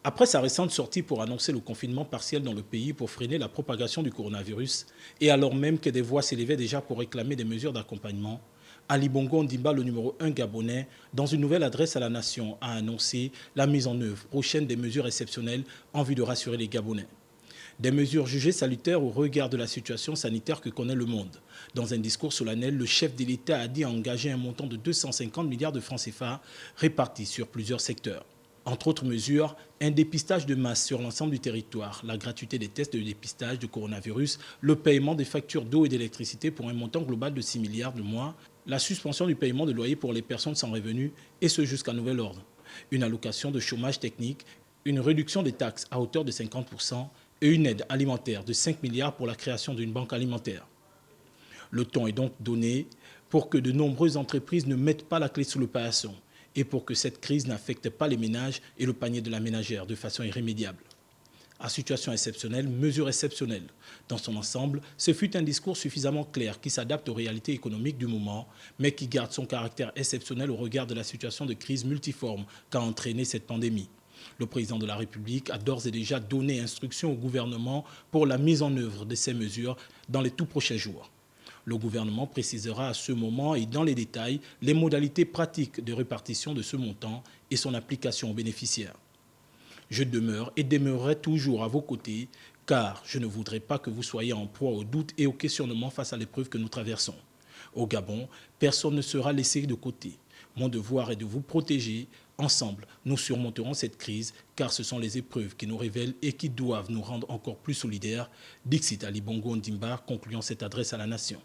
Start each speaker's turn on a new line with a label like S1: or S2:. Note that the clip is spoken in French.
S1: Après sa récente sortie pour annoncer le confinement partiel dans le pays pour freiner la propagation du coronavirus, et alors même que des voix s'élevaient déjà pour réclamer des mesures d'accompagnement, Ali Bongo Ondimba, le numéro 1 gabonais, dans une nouvelle adresse à la nation, a annoncé la mise en œuvre prochaine des mesures exceptionnelles en vue de rassurer les Gabonais. Des mesures jugées salutaires au regard de la situation sanitaire que connaît le monde. Dans un discours solennel, le chef de l'État a dit engager un montant de 250 milliards de francs CFA répartis sur plusieurs secteurs. Entre autres mesures, un dépistage de masse sur l'ensemble du territoire, la gratuité des tests de dépistage de coronavirus, le paiement des factures d'eau et d'électricité pour un montant global de 6 milliards de mois, la suspension du paiement de loyer pour les personnes sans revenus, et ce jusqu'à nouvel ordre. Une allocation de chômage technique, une réduction des taxes à hauteur de 50% et une aide alimentaire de 5 milliards pour la création d'une banque alimentaire. Le temps est donc donné pour que de nombreuses entreprises ne mettent pas la clé sous le paillasson et pour que cette crise n'affecte pas les ménages et le panier de la ménagère de façon irrémédiable. À situation exceptionnelle, mesure exceptionnelle. Dans son ensemble, ce fut un discours suffisamment clair qui s'adapte aux réalités économiques du moment, mais qui garde son caractère exceptionnel au regard de la situation de crise multiforme qu'a entraîné cette pandémie. Le président de la République a d'ores et déjà donné instruction au gouvernement pour la mise en œuvre de ces mesures dans les tout prochains jours. Le gouvernement précisera à ce moment et dans les détails les modalités pratiques de répartition de ce montant et son application aux bénéficiaires. Je demeure et demeurerai toujours à vos côtés car je ne voudrais pas que vous soyez en proie aux doutes et aux questionnements face à l'épreuve que nous traversons. Au Gabon, personne ne sera laissé de côté. Mon devoir est de vous protéger. Ensemble, nous surmonterons cette crise car ce sont les épreuves qui nous révèlent et qui doivent nous rendre encore plus solidaires. Dixit Ali Bongo Ondimba, concluant cette adresse à la nation.